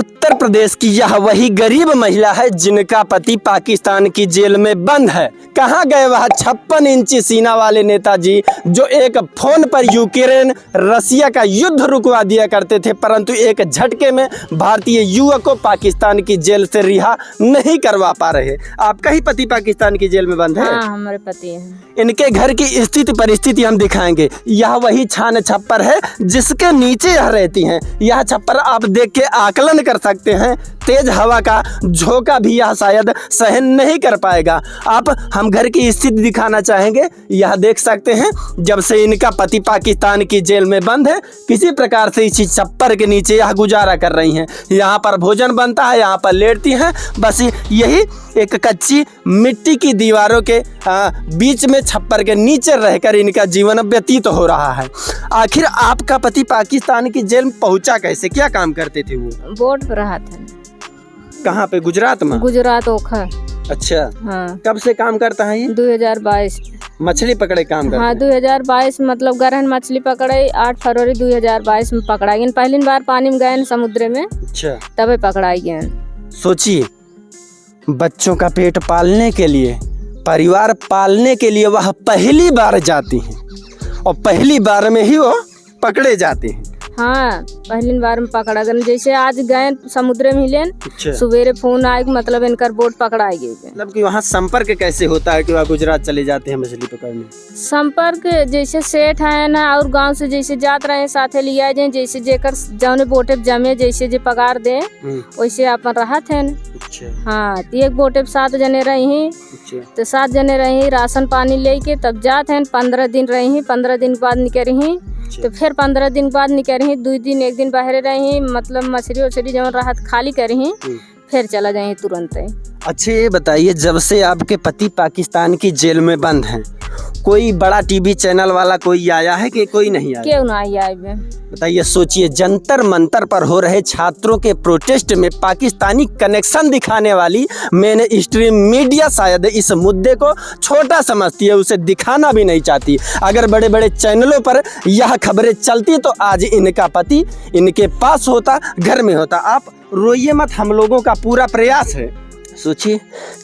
उत्तर प्रदेश की यह वही गरीब महिला है जिनका पति पाकिस्तान की जेल में बंद है। कहाँ गए वह 56 इंची सीना वाले नेताजी जो एक फोन पर यूक्रेन रसिया का युद्ध रुकवा दिया करते थे, परंतु एक झटके में भारतीय युवक को पाकिस्तान की जेल से रिहा नहीं करवा पा रहे। आपका ही पति पाकिस्तान की जेल में बंद है? हाँ, हमारे पति हैं। इनके घर की स्थिति परिस्थिति हम दिखाएंगे। यह वही छान छप्पर है जिसके नीचे यह रहती हैं। यह छप्पर आप देख के आकलन कर सकते हैं, तेज हवा का झोंका भी यह शायद सहन नहीं कर पाएगा। आप हम घर की स्थिति दिखाना चाहेंगे। यह देख सकते हैं, जब से इनका पति पाकिस्तान की जेल में बंद है, किसी प्रकार से इसी छप्पर के नीचे यह गुजारा कर रही हैं। यहाँ पर भोजन बनता है, यहाँ पर लेटती हैं। बस यही एक कच्ची मिट्टी की दीवारों के बीच में छप्पर के नीचे रहकर इनका जीवन व्यतीत हो रहा है। आखिर आपका पति पाकिस्तान की जेल में पहुंचा कैसे? क्या काम करते थे वो? बोट पर रहा था। कहाँ पे? गुजरात में? गुजरात ओखा। अच्छा, हाँ। कब से काम करता है ये? 2022। मछली पकड़े काम करता हाँ, 2022 मतलब गरहन मछली पकड़े 8 फरवरी 2022 में पकड़ाई। पहली बार पानी में गए समुद्र में। अच्छा, तभी पकड़ाई गए। सोचिए, बच्चों का पेट पालने के लिए, परिवार पालने के लिए वह पहली बार जाती हैं और पहली बार में ही वो पकड़े जाते हैं। हाँ, पहली बार में पकड़ा गए। जैसे आज गए समुद्र में लेन। अच्छा। सवेरे फोन आए मतलब इनकर बोट पकड़ाई गई। मतलब कि वहाँ संपर्क कैसे होता है कि वह गुजरात चले जाते हैं मछली पकड़ने? संपर्क जैसे सेठ है ना, और गांव से जैसे जात रहे साथे लिया जाए, जैसे जेकर जौने बोटे जमे जैसे जे पगार दे वैसे अपन रहत है। अच्छा। हाँ, तो एक बोटे 7 जने रही। अच्छा। तो 7 जने रही, राशन पानी लेके तब जात है। 15 दिन रही, 15 दिन बाद निकली। तो फिर 15 दिन बाद निकली, 2 दिन 1 दिन बाहर रही, मतलब मछली उछली जब राहत खाली करी, फिर चला जाए तुरंत। अच्छा, ये बताइए, जब से आपके पति पाकिस्तान की जेल में बंद हैं, कोई बड़ा टीवी चैनल वाला कोई आया है कि कोई नहीं आया? क्यों ना आया? बताइए, सोचिए, जंतर मंतर पर हो रहे छात्रों के प्रोटेस्ट में पाकिस्तानी कनेक्शन दिखाने वाली मेन स्ट्रीम मीडिया शायद इस मुद्दे को छोटा समझती है, उसे दिखाना भी नहीं चाहती। अगर बड़े बड़े चैनलों पर यह खबरें चलती तो आज इनका पति इनके पास होता, घर में होता। आप रोइए मत, हम लोगों का पूरा प्रयास है। सोचिए,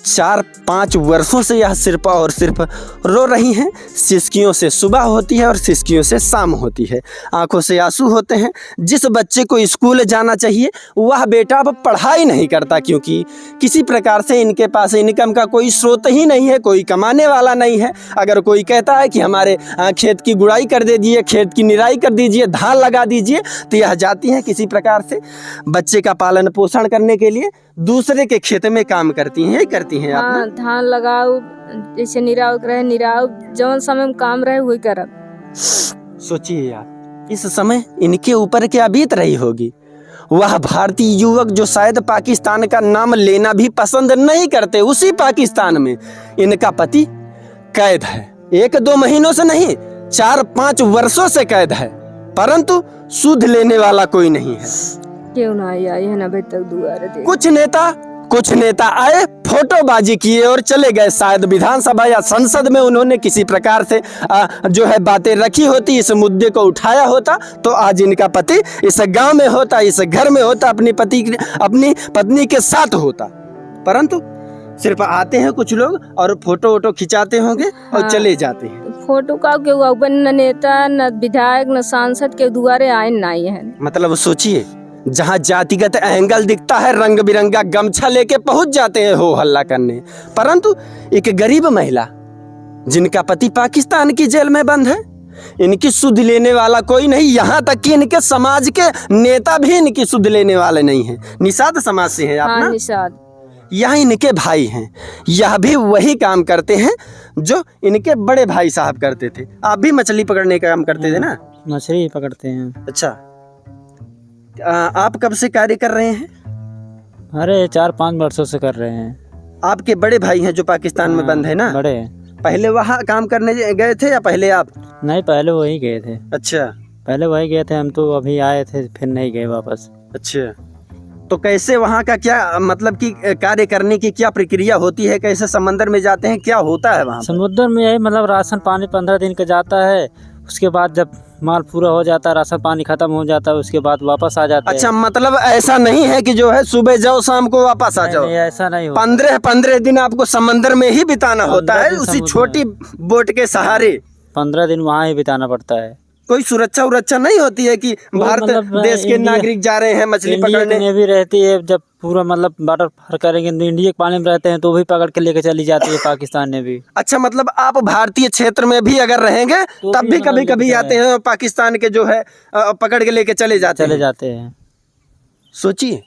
4-5 वर्षों से यह सिर्फ और सिर्फ रो रही हैं। सिसकियों से सुबह होती है और सिसकियों से शाम होती है। आंखों से आंसू होते हैं। जिस बच्चे को स्कूल जाना चाहिए वह बेटा अब पढ़ाई नहीं करता, क्योंकि किसी प्रकार से इनके पास इनकम का कोई स्रोत ही नहीं है, कोई कमाने वाला नहीं है। अगर कोई कहता है कि हमारे खेत की गुड़ाई कर दीजिए, खेत की निराई कर दीजिए, धान लगा दीजिए, तो यह जाती हैं किसी प्रकार से बच्चे का पालन पोषण करने के लिए दूसरे के खेत में काम करती हैं। यही करती हैं आप? हाँ, धान लगाओ, जैसे निराव रहे निराव, जौन समय में काम रहे वही करब। सोचिए यार, इस समय इनके ऊपर क्या बीत रही होगी। वह भारतीय युवक जो शायद पाकिस्तान का नाम लेना भी पसंद नहीं करते, उसी पाकिस्तान में इनका पति कैद है। 1-2 महीनों से नहीं, 4-5 वर्षों से कैद है, परंतु सुध लेने वाला कोई नहीं है। क्यों ना आया है ना, तक दुआरे कुछ नेता आए, फोटोबाजी किए और चले गए। शायद विधानसभा या संसद में उन्होंने किसी प्रकार से जो है बातें रखी होती, इस मुद्दे को उठाया होता, तो आज इनका पति इस गांव में होता, इस घर में होता, अपनी पत्नी के साथ होता। परंतु सिर्फ आते हैं कुछ लोग और फोटो वोटो खिंचाते होंगे और चले जाते हैं। फोटो का क्यों? न नेता, न विधायक, न सांसद के दुआरे आए ना है। मतलब सोचिए, जहां जातिगत एंगल दिखता है, रंग बिरंगा गमछा लेके पहुंच जाते हैं हो हल्ला करने, परंतु एक गरीब महिला जिनका पति पाकिस्तान की जेल में बंद है, इनकी सुध लेने वाला कोई नहीं। यहाँ तक कि इनके समाज के नेता भी इनकी सुध लेने वाले नहीं हैं। निषाद समाज से हैं आप? हाँ, ना? निषाद। यहाँ इनके भाई हैं, यह भी वही काम करते हैं जो इनके बड़े भाई साहब करते थे। आप भी मछली पकड़ने का काम करते थे ना? मछली पकड़ते हैं। अच्छा, आप कब से कार्य कर रहे हैं? अरे 4-5 वर्षों से कर रहे हैं। आपके बड़े भाई हैं जो पाकिस्तान में बंद है ना? बड़े। पहले वहाँ काम करने गए थे या पहले आप? नहीं, पहले वही गए थे। अच्छा, पहले वही गए थे हम, तो अभी आए थे फिर नहीं गए वापस। अच्छा, तो कैसे वहाँ का क्या मतलब कि कार्य करने की क्या प्रक्रिया होती है? कैसे समंदर में जाते हैं, क्या होता है वहाँ? समुद्र में यही मतलब राशन पानी 15 दिन का जाता है, उसके बाद जब माल पूरा हो जाता है, राशन पानी खत्म हो जाता है, उसके बाद वापस आ जाते अच्छा, हैं। मतलब ऐसा नहीं है कि जो है सुबह जाओ शाम को वापस आ जाओ। नहीं, ऐसा नहीं होता। 15 दिन आपको समंदर में ही बिताना होता 15 है, दिन उसी समुद्र छोटी बोट के सहारे। 15 दिन वहाँ ही बिताना पड़ता है। कोई सुरक्षा उरक्षा नहीं होती है कि भारत मतलब देश के नागरिक जा रहे हैं मछली इंडिया की पकड़ने? नेवी रहती है, जब पूरा मतलब बॉर्डर पार करेंगे तो इंडिया के पानी में रहते हैं तो भी पकड़ के लेके चली जाती है पाकिस्तान ने भी। अच्छा, मतलब आप भारतीय क्षेत्र में भी अगर रहेंगे तो तब भी मतलब कभी कभी लेके आते हैं और पाकिस्तान के जो है पकड़ के लेके चले जाते हैं। सोचिए,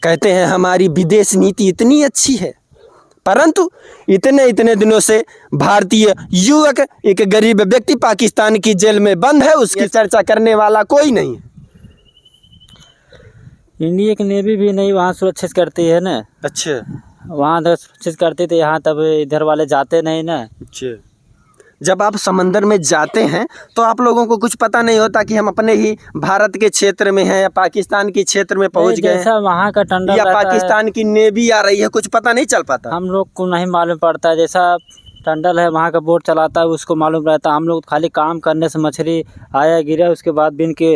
कहते हैं हमारी विदेश नीति इतनी अच्छी है, परंतु इतने दिनों से भारतीय युवक, एक गरीब व्यक्ति पाकिस्तान की जेल में बंद है, उसकी चर्चा करने वाला कोई नहीं है। इंडिया की नेवी भी नहीं वहाँ सुरक्षित करती है ना। अच्छा वहाँ अगर सुरक्षित करती तो यहाँ तब इधर वाले जाते नहीं ना। अच्छा, जब आप समंदर में जाते हैं तो आप लोगों को कुछ पता नहीं होता कि हम अपने ही भारत के क्षेत्र में हैं या पाकिस्तान के क्षेत्र में पहुंच गए जैसा वहाँ का टंडल या रहता है, पाकिस्तान की नेवी आ रही है, कुछ पता नहीं चल पाता। हम लोग को नहीं मालूम पड़ता है। जैसा टंडल है वहाँ का बोट चलाता है उसको मालूम रहता है। हम लोग खाली काम करने से मछली आया गिरा उसके बाद बिन के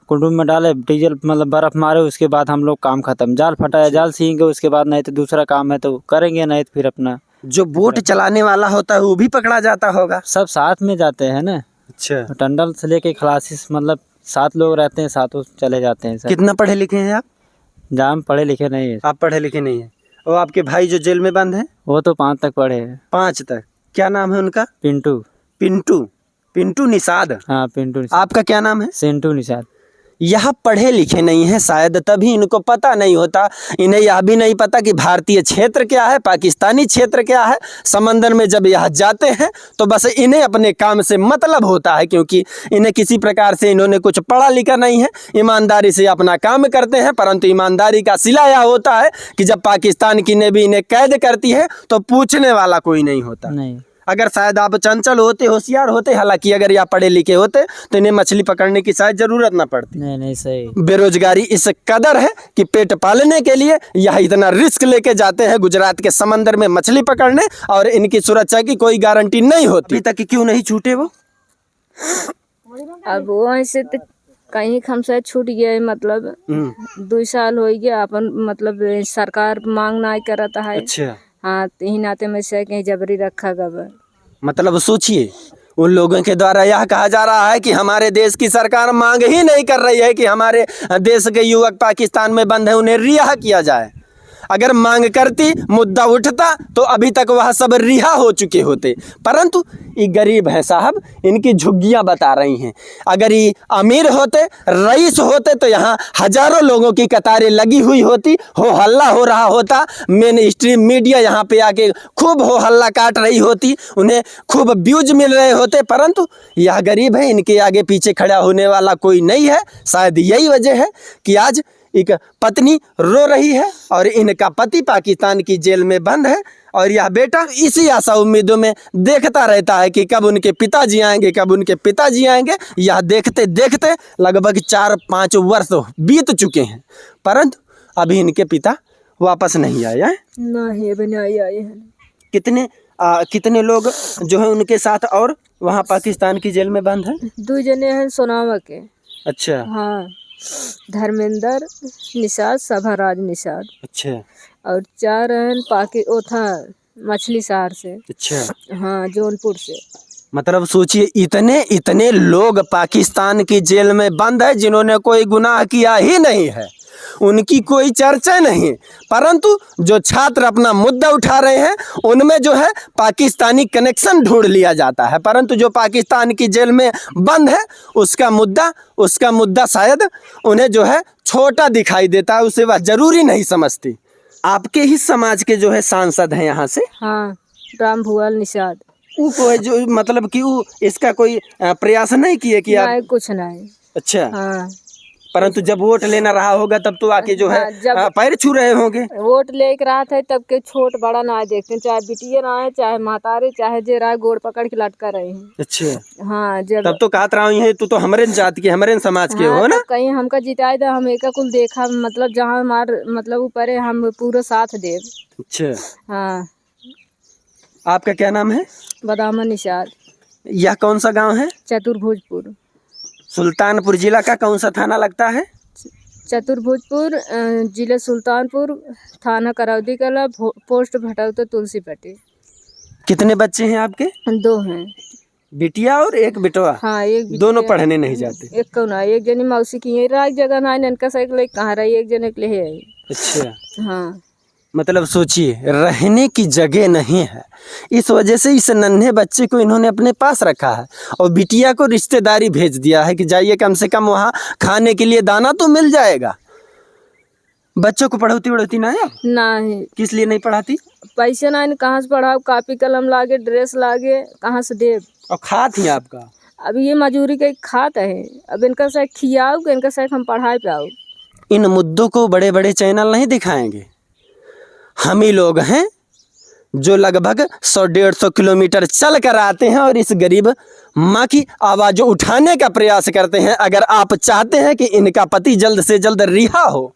कुंडूम में डाले, डीजल मतलब बर्फ़ मारे, उसके बाद हम लोग काम खत्म। जाल फटाया, जाल सीएंगे, उसके बाद नहीं तो दूसरा काम है तो करेंगे, नहीं तो फिर अपना। जो बोट चलाने वाला होता है वो भी पकड़ा जाता होगा? सब साथ में जाते हैं ना। अच्छा, टंडल से लेके खलासी मतलब 7 लोग रहते हैं, सातों चले जाते हैं सब। कितना पढ़े लिखे हैं आप? जाम पढ़े लिखे नहीं है। आप पढ़े लिखे नहीं हैं? और आपके भाई जो जेल में बंद हैं? वो तो 5 तक पढ़े हैं। 5 तक? क्या नाम है उनका? पिंटू। पिंटू? पिंटू निषाद? हाँ, पिंटू निषाद। आपका क्या नाम है? सिंटू निषाद। यह पढ़े लिखे नहीं है शायद, तभी इनको पता नहीं होता। इन्हें यह भी नहीं पता कि भारतीय क्षेत्र क्या है, पाकिस्तानी क्षेत्र क्या है। समंदर में जब यह जाते हैं तो बस इन्हें अपने काम से मतलब होता है, क्योंकि इन्हें किसी प्रकार से इन्होंने कुछ पढ़ा लिखा नहीं है। ईमानदारी से अपना काम करते हैं, परंतु ईमानदारी का सिला यह होता है कि जब पाकिस्तान की नेवी इन्हें कैद करती है तो पूछने वाला कोई नहीं होता। नहीं, अगर शायद आप चंचल होते, होशियार होते, हालांकि अगर या पढ़े लिखे होते तो इन्हें मछली पकड़ने की शायद जरूरत ना पड़ती। नहीं सही। बेरोजगारी इस कदर है कि पेट पालने के लिए यह इतना रिस्क लेके जाते हैं गुजरात के समंदर में मछली पकड़ने, और इनकी सुरक्षा की कोई गारंटी नहीं होती। अभी तक क्यों नहीं छूटे वो? अब वहाँ से तो कहीं हमसे छूट गया, मतलब 2 साल हो गया अपन, मतलब सरकार मांग नहीं करता है। अच्छा, हाँ, तो ही नाते में से कहीं जबरी रखा गया। मतलब सोचिए, उन लोगों के द्वारा यह कहा जा रहा है कि हमारे देश की सरकार मांग ही नहीं कर रही है कि हमारे देश के युवक पाकिस्तान में बंद है उन्हें रिहा किया जाए। अगर मांग करती, मुद्दा उठता तो अभी तक वह सब रिहा हो चुके होते, परंतु ये गरीब हैं साहब, इनकी झुग्गियां बता रही हैं। अगर ये अमीर होते, रईस होते तो यहाँ हजारों लोगों की कतारें लगी हुई होती, हो हल्ला हो रहा होता, मेन स्ट्रीम मीडिया यहाँ पे आके खूब हो हल्ला काट रही होती, उन्हें खूब व्यूज मिल रहे होते, परंतु यह गरीब है, इनके आगे पीछे खड़ा होने वाला कोई नहीं है। शायद यही वजह है कि आज एक पत्नी रो रही है और इनका पति पाकिस्तान की जेल में बंद है, और यह बेटा इसी आशा उम्मीदों में देखता रहता है कि कब उनके पिताजी आएंगे, कब उनके पिताजी आएंगे। यह देखते देखते लगभग 4-5 वर्ष बीत चुके हैं, परंतु अभी इनके पिता वापस नहीं आए हैं। नहीं, अभी नहीं आए हैं। कितने लोग जो है उनके साथ और वहाँ पाकिस्तान की जेल में बंद है? 2 जने हैं सोनावा के। अच्छा, हाँ, धर्मेंद्र निषाद, सभाराज निषाद। अच्छा, और 4 हैं वो था मछली शहर से। अच्छा, हाँ, जौनपुर से। मतलब सोचिए, इतने लोग पाकिस्तान की जेल में बंद है जिन्होंने कोई गुनाह किया ही नहीं है, उनकी कोई चर्चा नहीं, परंतु जो छात्र अपना मुद्दा उठा रहे हैं उनमें जो है पाकिस्तानी कनेक्शन ढूंढ लिया जाता है, परंतु जो पाकिस्तान की जेल में बंद है उसका मुद्दा शायद उन्हें जो है छोटा दिखाई देता है, उसे वह जरूरी नहीं समझती। आपके ही समाज के जो है सांसद हैं यहाँ से? हाँ, राम भुआल निषाद। वो कोई जो मतलब कि वो इसका कोई प्रयास नहीं किए कि आप? नहीं, कुछ नहीं। अच्छा, हाँ, परंतु जब वोट लेना रहा होगा तब तो आके जो है जब पैर छू रहे होंगे। वोट लेकर रहा था तब के छोट बड़ा ना देखते, चाहे बिटिया ना है, चाहे मातारे, चाहे जे रहा, गोड़ पकड़ के लटका रहे हैं। अच्छा, हाँ, जब तब तो कहत रहा हूँ तू तो हमारे जात के, हमारे समाज के हो ना। कहीं हमका जिताए तो हम एक कुल देखा, मतलब जहाँ हमार मतलब ऊपर है हम पूरा साथ देव। अच्छा, हाँ। आपका क्या नाम है? बदामा निषाद। यह कौन सा गांव है? चतुर्भुजपुर। सुल्तानपुर जिला का कौन सा थाना लगता है? चतुर्भुजपुर, जिला सुल्तानपुर, थाना करौदी कला, पोस्ट भटौता तुलसीपट्टी। कितने बच्चे हैं आपके? 2 हैं। बिटिया और एक बेटवा? हाँ, एक दोनों पढ़ने नहीं जाते? एक कौन है, एक जनी मौसी की यही एक जगह ना इनका साइकिल कहाँ रही, एक जने के लिए है। अच्छा। हाँ, मतलब सोचिए, रहने की जगह नहीं है, इस वजह से इस नन्हे बच्चे को इन्होंने अपने पास रखा है और बिटिया को रिश्तेदारी भेज दिया है कि जाइए, कम से कम वहाँ खाने के लिए दाना तो मिल जाएगा। बच्चों को पढ़ौती ना है? नहीं। किस लिए नहीं पढ़ाती? पैसे ना कहाँ से पढ़ाओ, कापी कलम लागे, ड्रेस लागे, कहाँ से दे। और खात ही आपका? अब ये मजूरी का खाता है, अब इनका से खियाओ कि इनका से हम पढ़ाए पाओ। इन मुद्दों को बड़े बड़े चैनल नहीं दिखाएंगे। हम ही लोग हैं जो लगभग 100-150 किलोमीटर चल कर आते हैं और इस गरीब माँ की आवाज़ उठाने का प्रयास करते हैं। अगर आप चाहते हैं कि इनका पति जल्द से जल्द रिहा हो,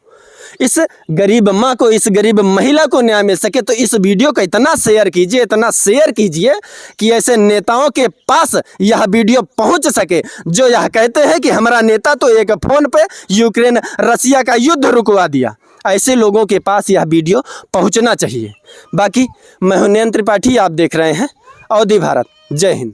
इस गरीब माँ को, इस गरीब महिला को न्याय मिल सके, तो इस वीडियो को इतना शेयर कीजिए, इतना शेयर कीजिए कि ऐसे नेताओं के पास यह वीडियो पहुंच सके जो यह कहते हैं कि हमारा नेता तो एक फ़ोन पे यूक्रेन रसिया का युद्ध रुकवा दिया। ऐसे लोगों के पास यह वीडियो पहुंचना चाहिए। बाकी मैं हूं नयन त्रिपाठी, आप देख रहे हैं अवधि भारत। जय हिंद।